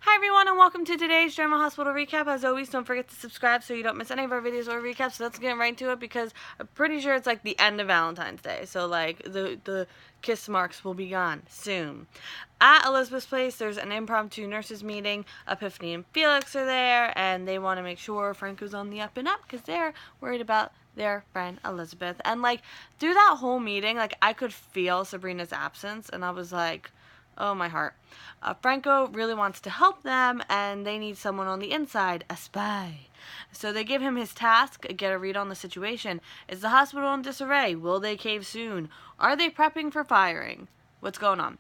Hi everyone and welcome to today's General Hospital recap. As always, don't forget to subscribe so you don't miss any of our videos or recaps. So let's get right to it because I'm pretty sure it's like the end of Valentine's Day. So like the kiss marks will be gone soon. At Elizabeth's place, there's an impromptu nurses meeting. Epiphany and Felix are there and they want to make sure Franco's on the up and up because they're worried about their friend Elizabeth. And like through that whole meeting, like I could feel Sabrina's absence and I was like, oh, my heart. Franco really wants to help them, and they need someone on the inside, a spy. So they give him his task, get a read on the situation. Is the hospital in disarray? Will they cave soon? Are they prepping for firing? What's going on?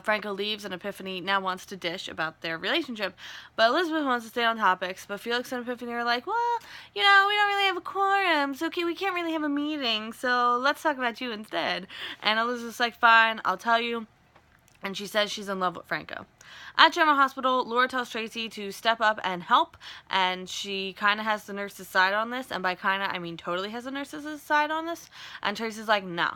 Franco leaves, and Epiphany now wants to dish about their relationship. But Elizabeth wants to stay on topics, but Felix and Epiphany are like, well, you know, we don't really have a quorum, so okay, we can't really have a meeting, so let's talk about you instead. And Elizabeth's like, fine, I'll tell you. And she says she's in love with Franco. At General Hospital, Laura tells Tracy to step up and help, and she kind of has the nurse's side on this, and by kind of, I mean totally has the nurse's side on this, and Tracy's like, no.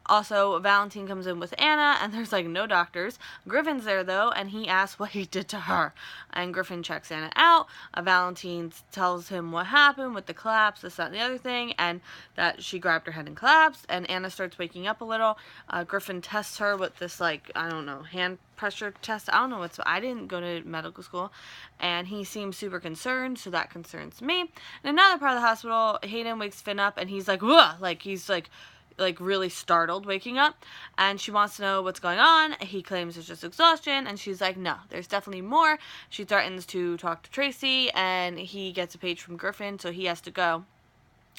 Also, Valentine comes in with Anna, and there's like no doctors. Griffin's there though, and he asks what he did to her. And Griffin checks Anna out. Valentine tells him what happened with the collapse, this, that, and the other thing, and that she grabbed her head and collapsed. And Anna starts waking up a little. Griffin tests her with this, like, I don't know, hand pressure test. I don't know what's. I didn't go to medical school, and he seems super concerned, so that concerns me. In another part of the hospital, Hayden wakes Finn up, and he's like, whoa, like he's like really startled waking up, and she wants to know what's going on. He claims it's just exhaustion, and she's like, no, there's definitely more. She threatens to talk to Tracy, and he gets a page from Griffin, so he has to go.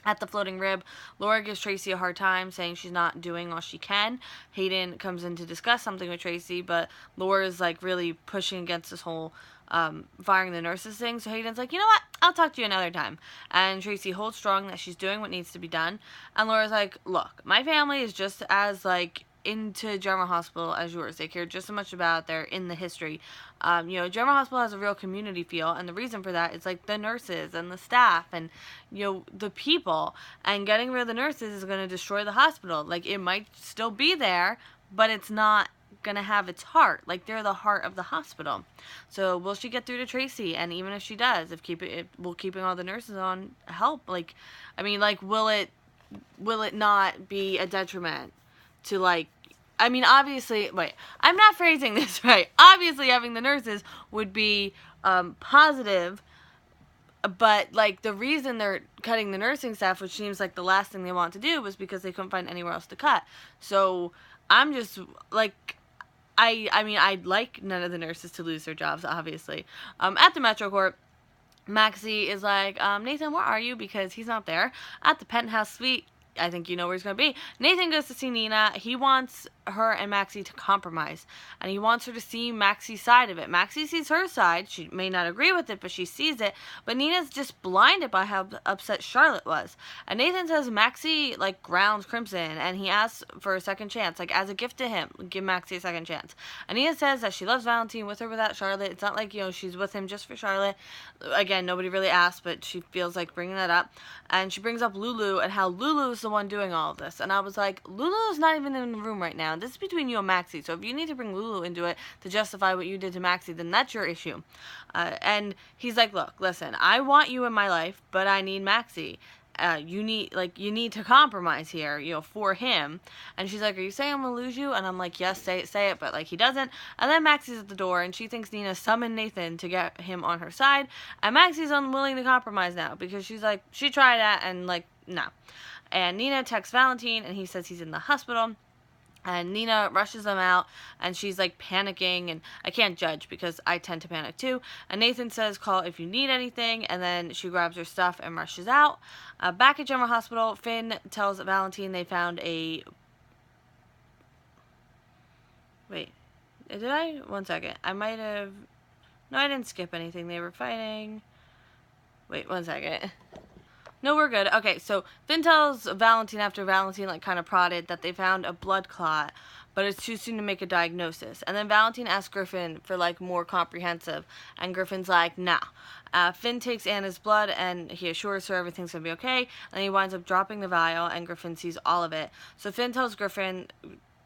At the floating rib, Laura gives Tracy a hard time, saying she's not doing all she can. Hayden comes in to discuss something with Tracy, but Laura's like really pushing against this whole firing the nurses thing. So Hayden's like, you know what? I'll talk to you another time. And Tracy holds strong that she's doing what needs to be done. And Laura's like, look, my family is just as like into General Hospital as yours. They care just as much about they're in the history. You know, General Hospital has a real community feel, and the reason for that is like the nurses and the staff and, you know, the people. And getting rid of the nurses is going to destroy the hospital. Like, it might still be there, but it's not going to have its heart. Like, they're the heart of the hospital. So will she get through to Tracy? And even if she does, will keeping all the nurses on help? Like, I mean, like, will it not be a detriment to, like, I mean, obviously, wait, I'm not phrasing this right. Obviously, having the nurses would be positive, but, like, the reason they're cutting the nursing staff, which seems like the last thing they want to do, was because they couldn't find anywhere else to cut. So, I'm just, like, I mean, I'd like none of the nurses to lose their jobs, obviously. At the MetroCorp, Maxie is like, Nathan, where are you? Because he's not there. At the penthouse suite, I think you know where he's going to be. Nathan goes to see Nina. He wants her and Maxie to compromise, and he wants her to see Maxie's side of it. Maxie sees her side. She may not agree with it, but she sees it. But Nina's just blinded by how upset Charlotte was. And Nathan says Maxie, like, grounds Crimson, and he asks for a second chance, like, as a gift to him, give Maxie a second chance. And Nina says that she loves Valentine, with or without Charlotte. It's not like, you know, she's with him just for Charlotte. Again, nobody really asked, but she feels like bringing that up. And she brings up Lulu and how Lulu's the one doing all of this. And I was like, Lulu's not even in the room right now. This is between you and Maxie. So if you need to bring Lulu into it to justify what you did to Maxie, then that's your issue. And he's like, look, listen, I want you in my life, but I need Maxie. You need to compromise here, you know, for him. And she's like, are you saying I'm gonna lose you? And I'm like, yes, say it, but like he doesn't. And then Maxie's at the door, and she thinks Nina summoned Nathan to get him on her side. And Maxie's unwilling to compromise now because she's like, she tried that and like, no. And Nina texts Valentine, and he says he's in the hospital. And Nina rushes them out, and she's, like, panicking, and I can't judge because I tend to panic, too. And Nathan says, call if you need anything, and then she grabs her stuff and rushes out. Back at General Hospital, Finn tells Valentine they found a... Wait, did I? One second. I might have... No, I didn't skip anything. They were fighting... Wait, one second. No, we're good. Okay, so Finn tells Valentine after Valentine, like, kind of prodded that they found a blood clot, but it's too soon to make a diagnosis. And then Valentine asks Griffin for, like, more comprehensive, and Griffin's like, nah. Finn takes Anna's blood, and he assures her everything's gonna be okay, and he winds up dropping the vial, and Griffin sees all of it. So Finn tells Griffin,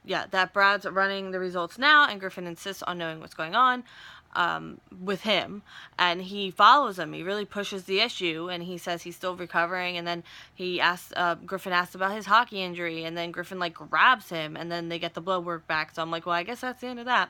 that Brad's running the results now, and Griffin insists on knowing what's going on. with him, and he follows him. He really pushes the issue, and he says he's still recovering, and then he asks, Griffin asks about his hockey injury, and then Griffin, like, grabs him, and then they get the blood work back, so I'm like, well, I guess that's the end of that.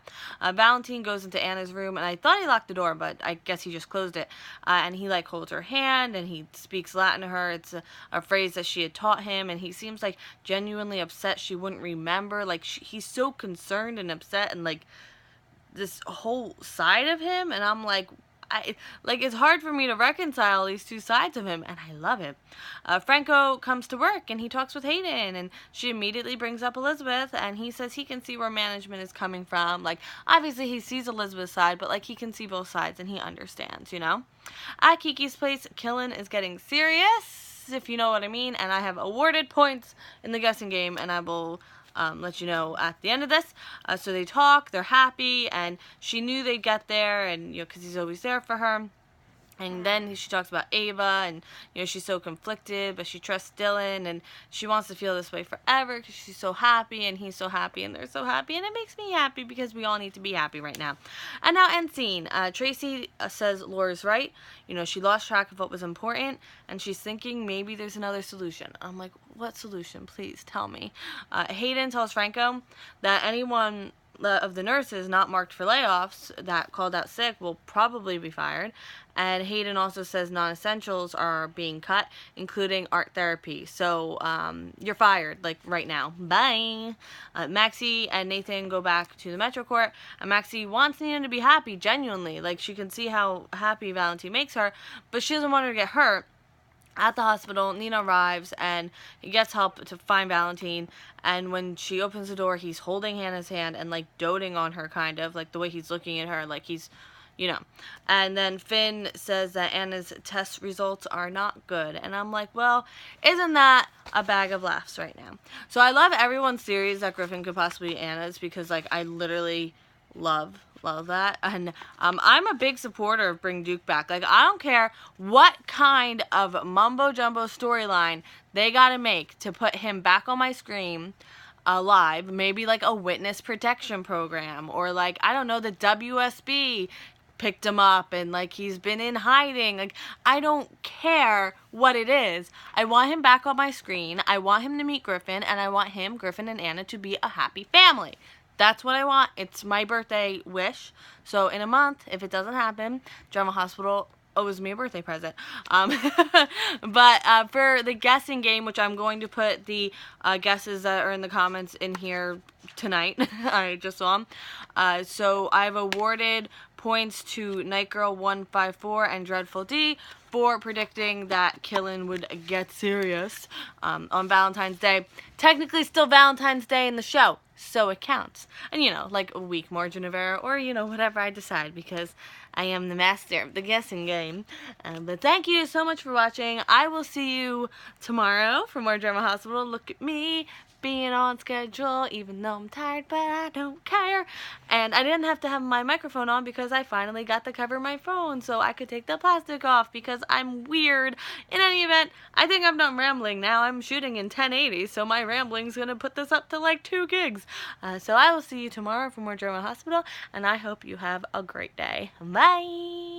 Valentine goes into Anna's room, and I thought he locked the door, but I guess he just closed it, and he, like, holds her hand, and he speaks Latin to her. It's a phrase that she had taught him, and he seems, like, genuinely upset she wouldn't remember. Like, he's so concerned and upset, and, like, this whole side of him, and I'm like, it's hard for me to reconcile these two sides of him, and I love it. Franco comes to work, and he talks with Hayden, and she immediately brings up Elizabeth, and he says he can see where management is coming from. Like, obviously he sees Elizabeth's side, but, like, he can see both sides, and he understands, you know? At Kiki's place, Killen is getting serious, if you know what I mean, and I have awarded points in the guessing game, and I will let you know at the end of this. So they talk, they're happy, and she knew they'd get there, and, you know, because he's always there for her. And then she talks about Ava, and, you know, she's so conflicted, but she trusts Dylan, and she wants to feel this way forever because she's so happy, and he's so happy, and they're so happy, and it makes me happy because we all need to be happy right now. And now, end scene. Tracy says Laura's right. You know, she lost track of what was important, and she's thinking maybe there's another solution. I'm like, what solution? Please tell me. Hayden tells Franco that anyone of the nurses not marked for layoffs that called out sick will probably be fired, and Hayden also says non-essentials are being cut, including art therapy. So you're fired, like, right now. Bye. Maxie and Nathan go back to the Metro Court, and Maxie wants Nina to be happy, genuinely. Like, she can see how happy Valentine makes her, but she doesn't want her to get hurt. At the hospital, Nina arrives, and he gets help to find Valentine, and when she opens the door, he's holding Hannah's hand and, like, doting on her, kind of, like, the way he's looking at her, like, he's, you know. And then Finn says that Anna's test results are not good, and I'm like, well, isn't that a bag of laughs right now? So I love everyone's theories that Griffin could possibly be Anna's, because, like, I literally love that, and I'm a big supporter of Bring Duke back. Like, I don't care what kind of mumbo jumbo storyline they gotta make to put him back on my screen alive. Maybe like a witness protection program, or like, I don't know, the WSB picked him up and like he's been in hiding. Like, I don't care what it is. I want him back on my screen. I want him to meet Griffin, and I want him, Griffin, and Anna to be a happy family. That's what I want. It's my birthday wish. So in a month, if it doesn't happen, Drama Hospital owes me a birthday present. But for the guessing game, which I'm going to put the guesses that are in the comments in here tonight. I just saw them. So I've awarded points to Night Girl 154 and Dreadful D for predicting that Killen would get serious on Valentine's Day. Technically still Valentine's Day in the show, so it counts. And, you know, like a week margin of error, or, you know, whatever I decide, because I am the master of the guessing game. But thank you so much for watching. I will see you tomorrow for more Drama Hospital. Look at me being on schedule, even though I'm tired, but I don't care. And I didn't have to have my microphone on because I finally got to cover my phone so I could take the plastic off because I'm weird. In any event, I think I'm done rambling now. I'm shooting in 1080, so my rambling's gonna put this up to like 2 gigs. So I will see you tomorrow for more Drama Hospital, and I hope you have a great day. Bye!